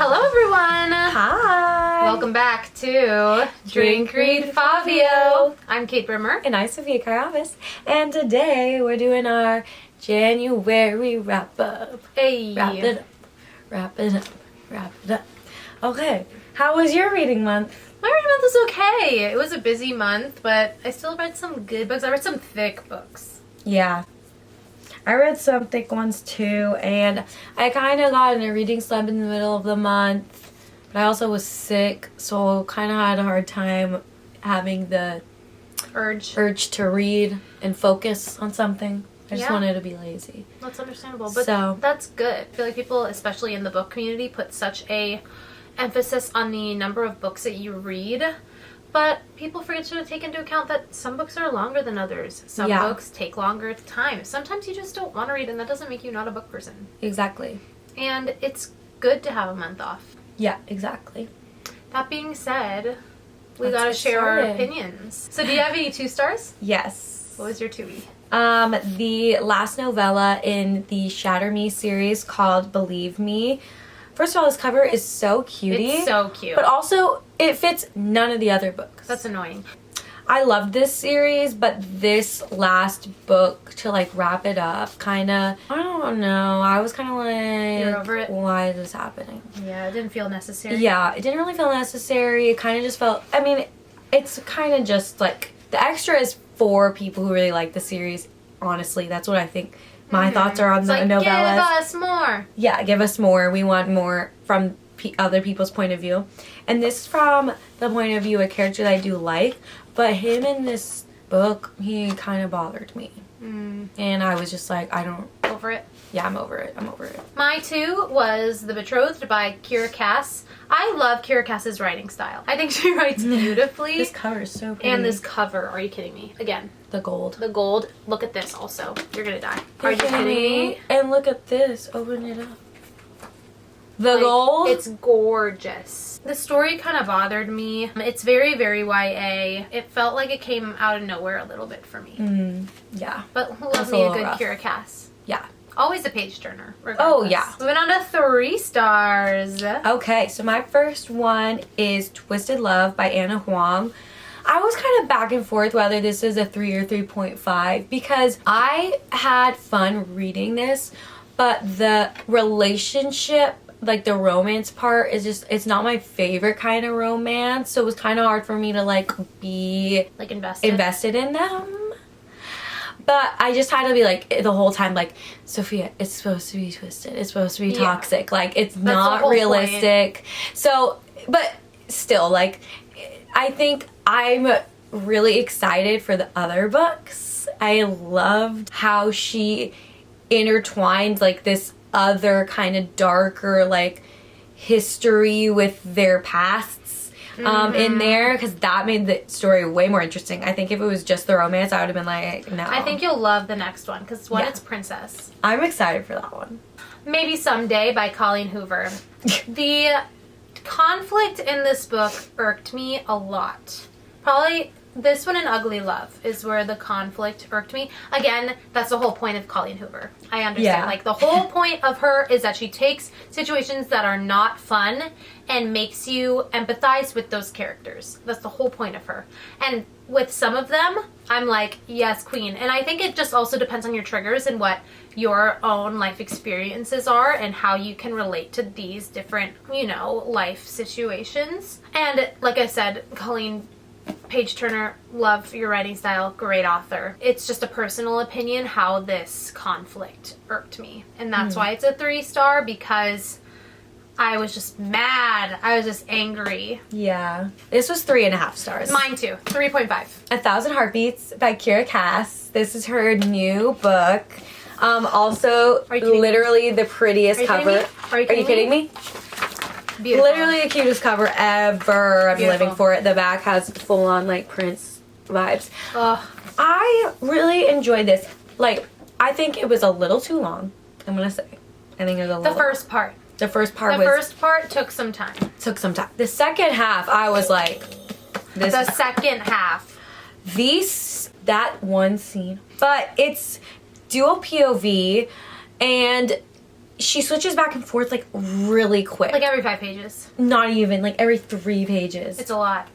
Hello everyone! Hi! Welcome back to Drink, Read, Fabio. I'm Kate Brimmer. And I'm Sophia Karavis. And today we're doing our January wrap-up. Hey! Wrap it up, wrap it up, wrap it up. Okay, how was your reading month? My reading month was okay. It was a busy month, but I still read some good books. I read some thick books. Yeah. I read some thick ones too, and I kind of got in a reading slump in the middle of the month, but I also was sick, so kind of had a hard time having the urge to read and focus on something. I just wanted to be lazy. That's understandable, but that's good. I feel like people, especially in the book community, put such a emphasis on the number of books that you read. But people forget to take into account that some books are longer than others. Some books take longer time. Sometimes you just don't want to read, and that doesn't make you not a book person. Exactly. And it's good to have a month off. Yeah, exactly. That being said, we gotta share our opinions. So do you have any 2 stars? Yes. What was your 2E? The last novella in the Shatter Me series called Believe Me. First of all, this cover is so cutie. It's so cute. But also, it fits none of the other books. That's annoying. I loved this series, but this last book, to like wrap it up, kind of, I don't know. I was kind of like, you're over it? Why is this happening? Yeah, it didn't feel necessary. Yeah, it didn't really feel necessary. It kind of just felt, I mean, it's kind of just like, the extra is for people who really like the series. Honestly, that's what I think. My thoughts are on the novellas. Give us more. Yeah, give us more. We want more from other people's point of view. And this is from the point of view of a character that I do like. But him in this book, he kind of bothered me. And I was just like, I don't... Over it? Yeah, I'm over it. I'm over it. My 2 was The Betrothed by Kiera Cass. I love Kiera Cass's writing style. I think she writes beautifully. This cover is so pretty. And this cover, are you kidding me? Again. The gold. The gold. Look at this also. You're gonna die. Are you kidding me? And look at this. Open it up. The gold? It's gorgeous. The story kind of bothered me. It's very, very YA. It felt like it came out of nowhere a little bit for me. Yeah. But who loves me a good Kiera Cass? Yeah. Always a page turner, regardless. Oh, yeah. Moving on to 3 stars. Okay, so my first one is Twisted Love by Anna Huang. I was kind of back and forth whether this is a 3 or 3.5 because I had fun reading this, but the relationship, like the romance part, is just, it's not my favorite kind of romance, so it was kind of hard for me to like be like invested in them. But I just had to be like, the whole time, like, Sophia, it's supposed to be twisted. It's supposed to be toxic. Like, it's not realistic. Point. So, but still, like, I think I'm really excited for the other books. I loved how she intertwined, like, this other kind of darker, like, history with their pasts. In there, because that made the story way more interesting. I think if it was just the romance, I would have been like, no. I think you'll love the next one, because it's Princess. I'm excited for that one. Maybe Someday by Colleen Hoover. The conflict in this book irked me a lot. Probably this one and Ugly Love is where the conflict irked me. Again, that's the whole point of Colleen Hoover. I understand. Yeah. Like, the whole point of her is that she takes situations that are not fun and makes you empathize with those characters. That's the whole point of her. And with some of them, I'm like, yes, queen. And I think it just also depends on your triggers and what your own life experiences are and how you can relate to these different, you know, life situations. And like I said, Colleen, page turner, love your writing style, great author. It's just a personal opinion how this conflict irked me. And that's why it's a 3 star, because I was just mad. I was just angry. Yeah. This was 3.5 stars. Mine too. 3.5. 1,000 Heartbeats by Kiera Cass. This is her new book. Also, literally the prettiest cover. Are you kidding me? Beautiful. Literally the cutest cover ever. I'm living for it. The back has full-on like Prince vibes. I really enjoyed this. Like, I think it was a little too long. I'm gonna say. I think it was a little. The first part. The first part took some time. The second half, I was like, this. The second half. That one scene, but it's dual POV, and she switches back and forth like really quick. Like every 5 pages. Not even, like every 3 pages. It's a lot.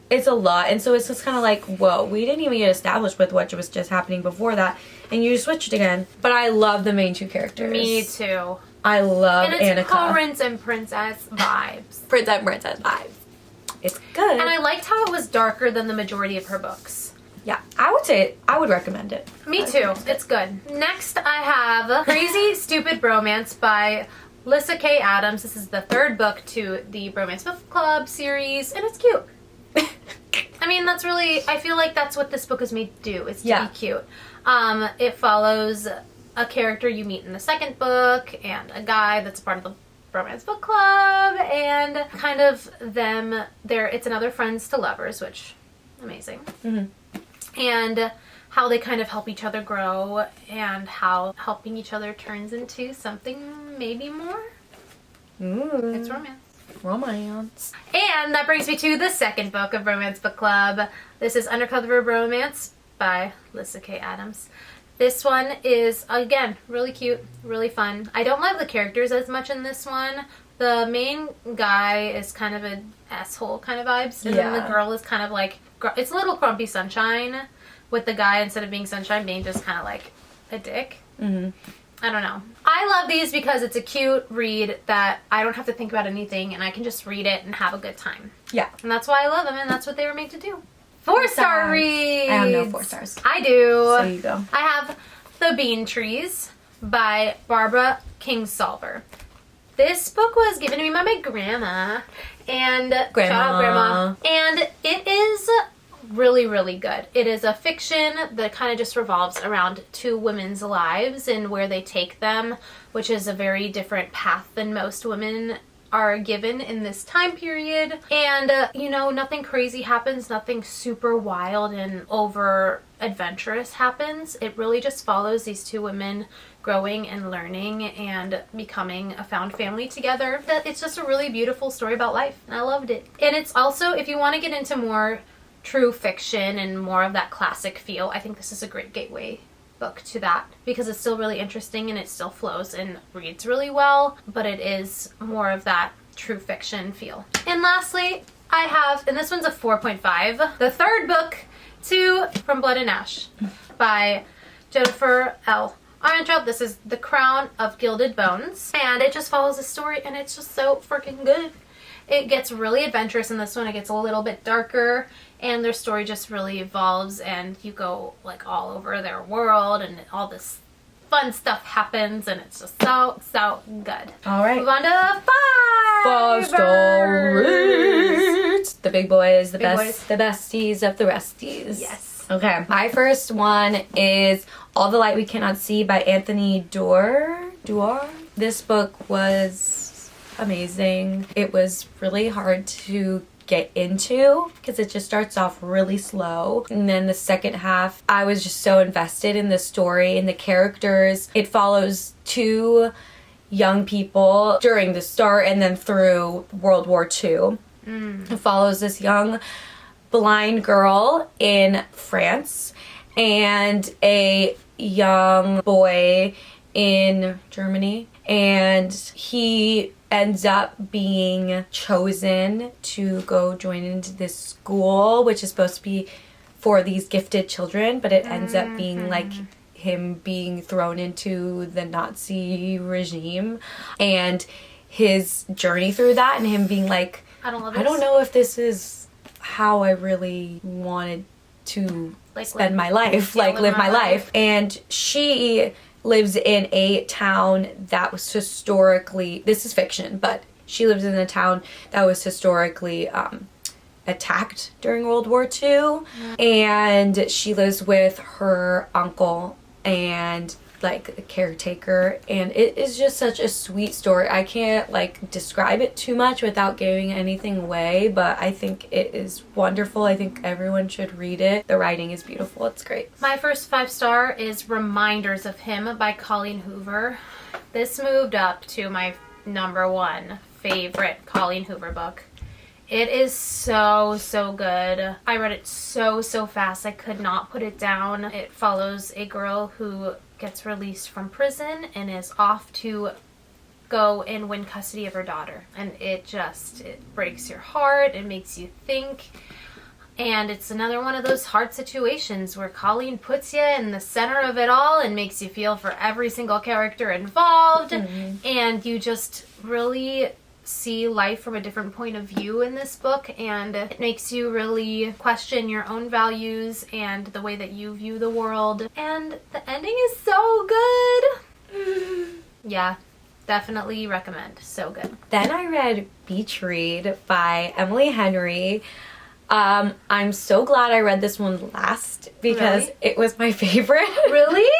It's a lot, and so it's just kind of like, whoa, we didn't even get established with what was just happening before that, and you switched again. But I love the main 2 characters. Me too. I love Annika. And it's Annika. Prince and Princess vibes. Prince and Princess vibes. It's good. And I liked how it was darker than the majority of her books. Yeah, I would say I would recommend it. Me too. It's good. Next, I have Crazy Stupid Bromance by Lyssa K. Adams. This is the 3rd book to the Bromance Book Club series, and it's cute. I mean, that's really, I feel like that's what this book is made to do, is to be cute. It follows a character you meet in the 2nd book, and a guy that's part of the Bromance Book Club, and kind of them, it's another friends to lovers, which, amazing. And how they kind of help each other grow, and how helping each other turns into something maybe more. It's romance. Romance. And that brings me to the 2nd book of Bromance Book Club. This is Undercover Bromance by Lyssa K. Adams. This one is, again, really cute, really fun. I don't love the characters as much in this one. The main guy is kind of an asshole kind of vibes, and then the girl is kind of like, it's a little Grumpy Sunshine, with the guy, instead of being Sunshine, being just kind of like a dick. I don't know. I love these because it's a cute read that I don't have to think about anything, and I can just read it and have a good time. Yeah. And that's why I love them, and that's what they were made to do. 4-star reads! I have no 4 stars. I do. So you go. I have The Bean Trees by Barbara Kingsolver. This book was given to me by my grandma, and shout out grandma. And it is really, really good. It is a fiction that kind of just revolves around 2 women's lives and where they take them, which is a very different path than most women are given in this time period. And, you know, nothing crazy happens, nothing super wild and over adventurous happens. It really just follows these 2 women growing and learning and becoming a found family together. It's just a really beautiful story about life, and I loved it. And it's also, if you want to get into more true fiction and more of that classic feel, I think this is a great gateway book to that, because it's still really interesting and it still flows and reads really well, but it is more of that true fiction feel. And lastly, I have, and this one's a 4.5, the 3rd book to From Blood and Ash by Jennifer L. Armentrout. This is The Crown of Gilded Bones, and it just follows a story, and it's just so freaking good. It gets really adventurous in this one. It gets a little bit darker, and their story just really evolves, and you go like all over their world, and all this fun stuff happens, and it's just so good. All right. Move on to 5 5-star reads. The big boys, the besties of the resties. Yes. Okay. My first one is All the Light We Cannot See by Anthony Doerr. This book was amazing. It was really hard to get into because it just starts off really slow, and then the second half I was just so invested in the story and the characters. It follows 2 young people during the start and then through World War II. It follows this young blind girl in France and a young boy in Germany, and he ends up being chosen to go join into this school, which is supposed to be for these gifted children, but it ends up being like him being thrown into the Nazi regime, and his journey through that, and him being like, I don't know if this is how I really wanted to spend my life, live my life. And she lives in a town that was historically, this is fiction, but she lives in a town that was historically attacked during World War II. And she lives with her uncle and like a caretaker, and it is just such a sweet story. I can't like describe it too much without giving anything away, but I think it is wonderful. I think everyone should read it. The writing is beautiful. It's great. My first 5-star is Reminders of Him by Colleen Hoover. This moved up to my #1 favorite Colleen Hoover book. It is so good. I read it so fast. I could not put it down. It follows a girl who gets released from prison and is off to go and win custody of her daughter. And it breaks your heart. It makes you think. And it's another one of those hard situations where Colleen puts you in the center of it all and makes you feel for every single character involved. Mm-hmm. And you just really see life from a different point of view in this book. And it makes you really question your own values and the way that you view the world. And the ending is so good. Yeah, definitely recommend. So good. Then I read Betrothed by Emily Henry. I'm so glad I read this one last because it was my favorite. Really?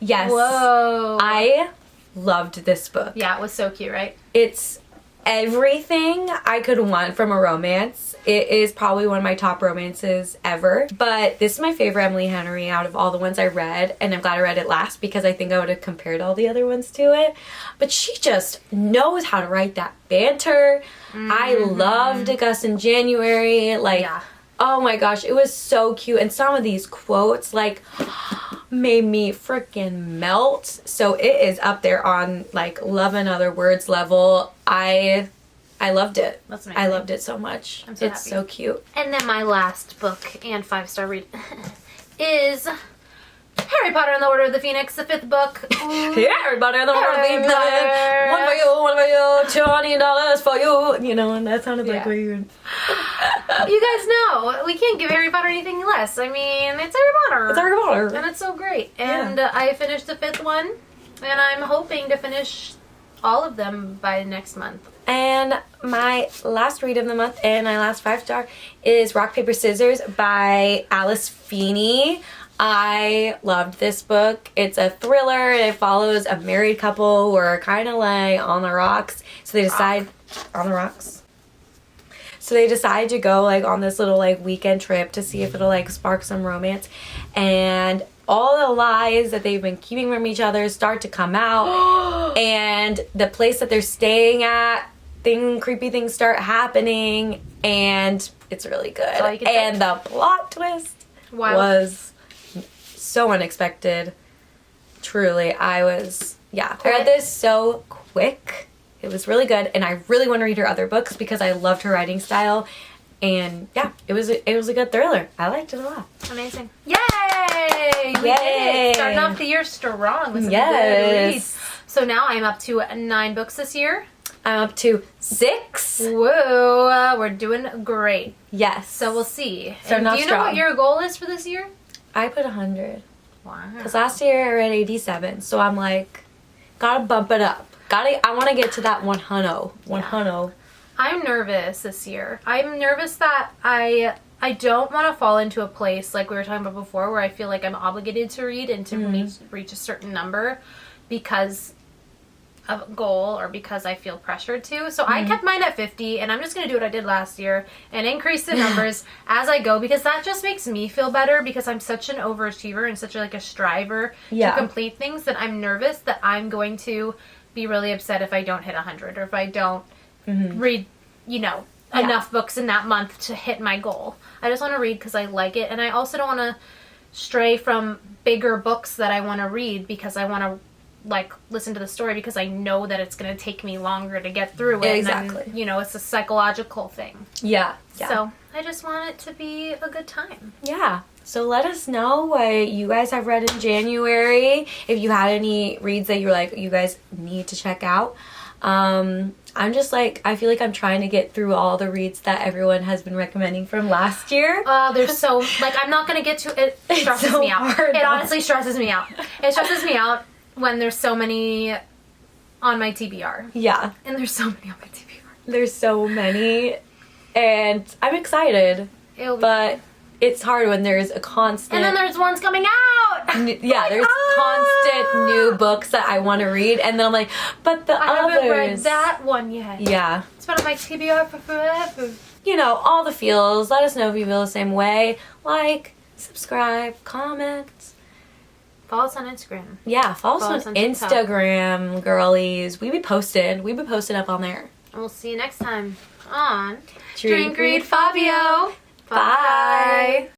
Yes. Whoa. I loved this book. Yeah, it was so cute, right? It's everything I could want from a romance. It is probably one of my top romances ever. But this is my favorite Emily Henry out of all the ones I read. And I'm glad I read it last because I think I would have compared all the other ones to it. But she just knows how to write that banter. Mm-hmm. I loved Gus in January. Oh my gosh, it was so cute. And some of these quotes, made me freaking melt. So it is up there on, Love and Other Words level. I loved it. That's amazing. I loved it so much. I'm so it's happy. So cute. And then my last book and 5-star read is Harry Potter and the Order of the Phoenix, the 5th book. Yeah, Harry Potter and the Order of the Phoenix. One for you, $20 for you. You know, and that sounded like weird. You guys know, we can't give Harry Potter anything less. I mean, it's Harry Potter. It's Harry Potter. And it's so great. And I finished the 5th one, and I'm hoping to finish all of them by next month. And my last read of the month and my last 5-star is Rock, Paper, Scissors by Alice Feeney. I loved this book. It's a thriller and it follows a married couple who are kind of on the rocks. So they decide on the rocks. So they decide to go on this little weekend trip to see if it'll spark some romance. And all the lies that they've been keeping from each other start to come out. And the place that they're staying at, creepy things start happening, and it's really good. And the plot twist was so unexpected. Truly, I read this so quick. It was really good, and I really want to read her other books because I loved her writing style. And it was a good thriller. I liked it a lot. Amazing. Yay! We did it. Starting off the year strong with some good reads. So now I'm up to 9 books this year. I'm up to 6. Whoa, we're doing great. Yes. So we'll see. So do you know what your goal is for this year? I put 100. Wow. Because last year I read 87, so I'm gotta bump it up. I want to get to that 100. 100. I'm nervous this year. I'm nervous that I don't want to fall into a place like we were talking about before where I feel like I'm obligated to read and to reach a certain number because of a goal or because I feel pressured to. So I kept mine at 50 and I'm just going to do what I did last year and increase the numbers as I go because that just makes me feel better because I'm such an overachiever and such a striver to complete things that I'm nervous that I'm going to be really upset if I don't hit 100 or if I don't read, enough books in that month to hit my goal. I just want to read because I like it, and I also don't want to stray from bigger books that I want to read because I want to listen to the story because I know that it's going to take me longer to get through it. Exactly. And then, it's a psychological thing. Yeah. So I just want it to be a good time. Yeah. So let us know what you guys have read in January. If you had any reads that you were you guys need to check out. I'm just I feel like I'm trying to get through all the reads that everyone has been recommending from last year. There's so, I'm not going to get to it. It stresses me out. It honestly stresses me out. It stresses me out when there's so many on my TBR. Yeah. And there's so many on my TBR. There's so many. And I'm excited. But it's hard when there's a constant... And then there's ones coming out! There's constant new books that I want to read. And then I'm but the others... I haven't read that one yet. Yeah. It's been on my TBR for forever. All the feels. Let us know if you feel the same way. Subscribe, comment. Follow us on Instagram. Yeah, follow us on Instagram, girlies. We be posting up on there. And we'll see you next time on Drink, Read, Fabio. Bye.